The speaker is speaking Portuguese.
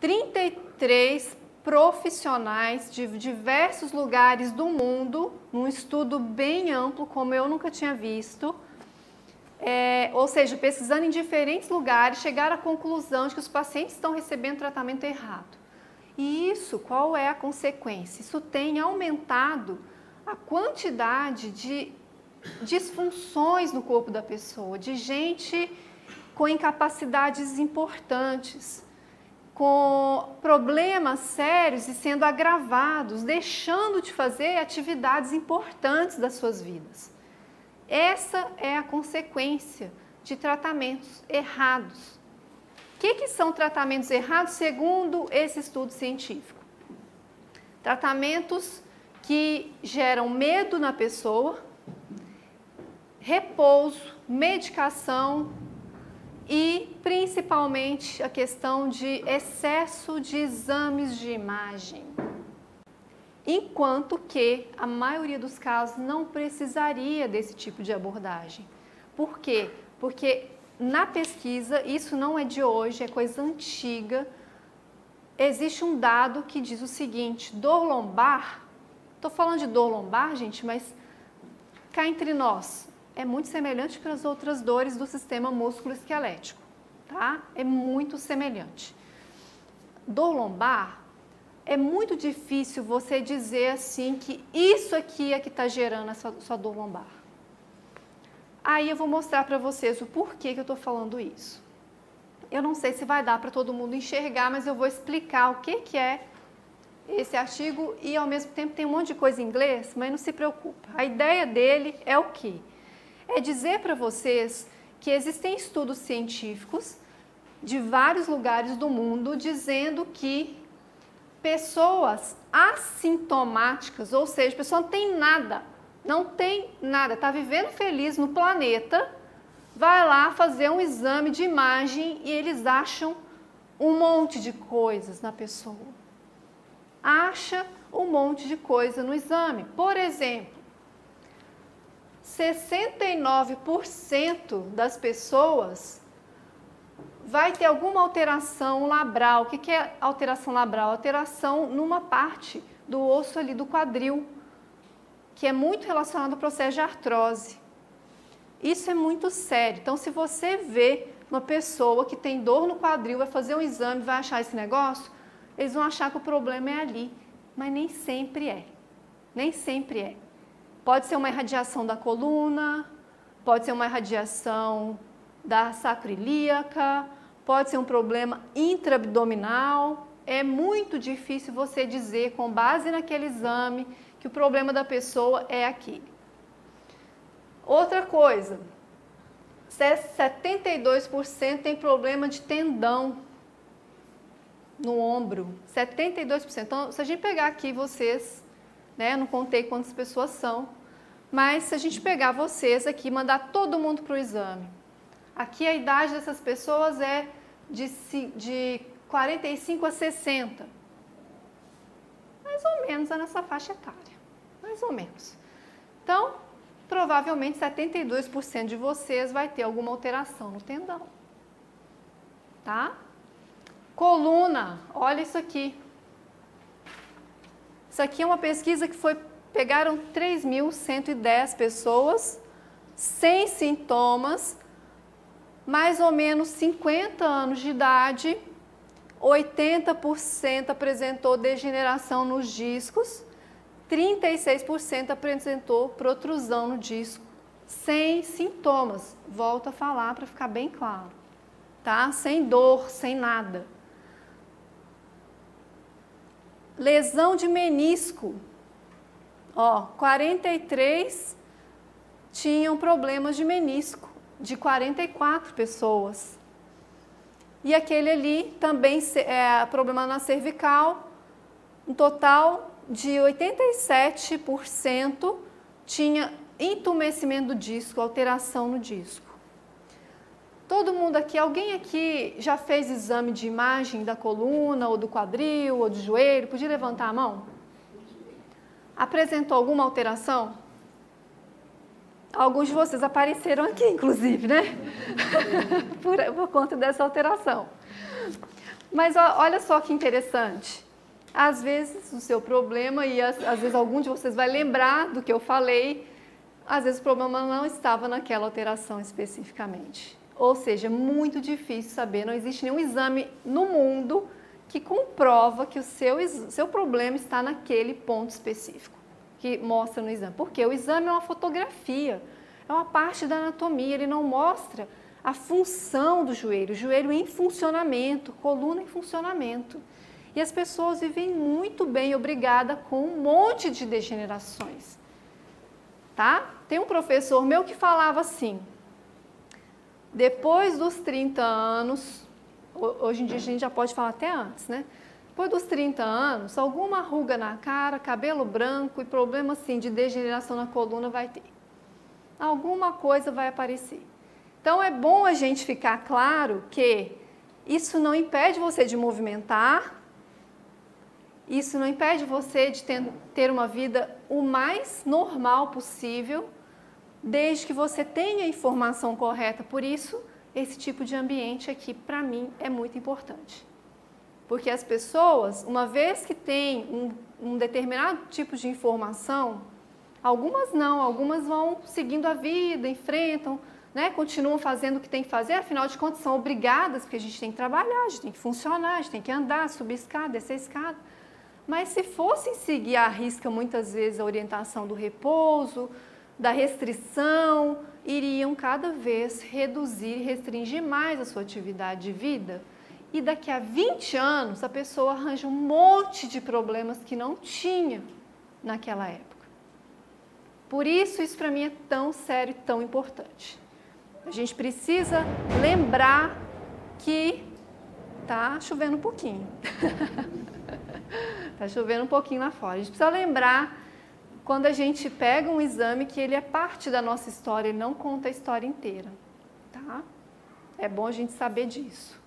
33 profissionais de diversos lugares do mundo, num estudo bem amplo, como eu nunca tinha visto, ou seja, pesquisando em diferentes lugares, chegaram à conclusão de que os pacientes estão recebendo tratamento errado. E isso, qual é a consequência? Isso tem aumentado a quantidade de disfunções no corpo da pessoa, de gente com incapacidades importantes, com problemas sérios e sendo agravados, deixando de fazer atividades importantes das suas vidas. Essa é a consequência de tratamentos errados. O que são tratamentos errados segundo esse estudo científico? Tratamentos que geram medo na pessoa, repouso, medicação e principalmente a questão de excesso de exames de imagem. Enquanto que a maioria dos casos não precisaria desse tipo de abordagem. Por quê? Porque na pesquisa, isso não é de hoje, é coisa antiga, existe um dado que diz o seguinte: dor lombar, estou falando de dor lombar, gente, mas cá entre nós, é muito semelhante para as outras dores do sistema músculo-esquelético, tá? É muito semelhante. Dor lombar, é muito difícil você dizer assim que isso aqui é que está gerando essa sua dor lombar. Aí eu vou mostrar para vocês o porquê que eu estou falando isso. Eu não sei se vai dar para todo mundo enxergar, mas eu vou explicar o que é esse artigo e ao mesmo tempo tem um monte de coisa em inglês, mas não se preocupa. A ideia dele é o quê? É dizer para vocês que existem estudos científicos de vários lugares do mundo dizendo que pessoas assintomáticas, ou seja, a pessoa não tem nada, está vivendo feliz no planeta, vai lá fazer um exame de imagem e eles acham um monte de coisas na pessoa. Acha um monte de coisa no exame. Por exemplo, 69% das pessoas vai ter alguma alteração labral. O que é alteração labral? Alteração numa parte do osso ali do quadril, que é muito relacionado ao processo de artrose. Isso é muito sério. Então, se você vê uma pessoa que tem dor no quadril, vai fazer um exame, vai achar esse negócio, eles vão achar que o problema é ali, mas nem sempre é. Nem sempre é. Pode ser uma irradiação da coluna, pode ser uma irradiação da sacroiliaca, pode ser um problema intraabdominal. É muito difícil você dizer, com base naquele exame, que o problema da pessoa é aquele. Outra coisa, 72% tem problema de tendão no ombro. 72%. Então, se a gente pegar aqui vocês, né, eu não contei quantas pessoas são, mas se a gente pegar vocês aqui e mandar todo mundo para o exame, aqui a idade dessas pessoas é de 45 a 60. Mais ou menos é nessa faixa etária. Mais ou menos. Então, provavelmente 72% de vocês vai ter alguma alteração no tendão. Tá? Coluna, olha isso aqui. Isso aqui é uma pesquisa que pegaram 3.110 pessoas sem sintomas, mais ou menos 50 anos de idade, 80% apresentou degeneração nos discos, 36% apresentou protrusão no disco, sem sintomas. Volto a falar para ficar bem claro, tá? Sem dor, sem nada. Lesão de menisco. Ó, 43 tinham problemas de menisco, de 44 pessoas. E aquele ali também problema na cervical, um total de 87% tinha entumecimento do disco, alteração no disco. Todo mundo aqui, alguém aqui já fez exame de imagem da coluna, ou do quadril, ou do joelho? Podia levantar a mão? Apresentou alguma alteração? Alguns de vocês apareceram aqui, inclusive, né? por conta dessa alteração. Mas olha só que interessante. Às vezes o seu problema, e às vezes algum de vocês vai lembrar do que eu falei, às vezes o problema não estava naquela alteração especificamente. Ou seja, é muito difícil saber, não existe nenhum exame no mundo que comprova que o seu problema está naquele ponto específico, que mostra no exame. Porque o exame é uma fotografia, é uma parte da anatomia, ele não mostra a função do joelho, o joelho em funcionamento, coluna em funcionamento. E as pessoas vivem muito bem, obrigada, com um monte de degenerações. Tá? Tem um professor meu que falava assim, depois dos 30 anos, hoje em dia a gente já pode falar até antes, né? Depois dos 30 anos, alguma ruga na cara, cabelo branco e problema assim de degeneração na coluna vai ter. Alguma coisa vai aparecer. Então é bom a gente ficar claro que isso não impede você de movimentar, isso não impede você de ter uma vida o mais normal possível, desde que você tenha a informação correta. Por isso, esse tipo de ambiente aqui, para mim, é muito importante. Porque as pessoas, uma vez que têm um determinado tipo de informação, algumas não, algumas vão seguindo a vida, enfrentam, né, continuam fazendo o que tem que fazer, afinal de contas são obrigadas, porque a gente tem que trabalhar, a gente tem que funcionar, a gente tem que andar, subir escada, descer escada. Mas se fossem seguir à risca muitas vezes a orientação do repouso, da restrição, iriam cada vez reduzir e restringir mais a sua atividade de vida. E daqui a 20 anos a pessoa arranja um monte de problemas que não tinha naquela época. Por isso para mim é tão sério e tão importante. A gente precisa lembrar que tá chovendo um pouquinho. Tá chovendo um pouquinho lá fora. A gente precisa lembrar, quando a gente pega um exame, que ele é parte da nossa história, ele não conta a história inteira, tá? É bom a gente saber disso.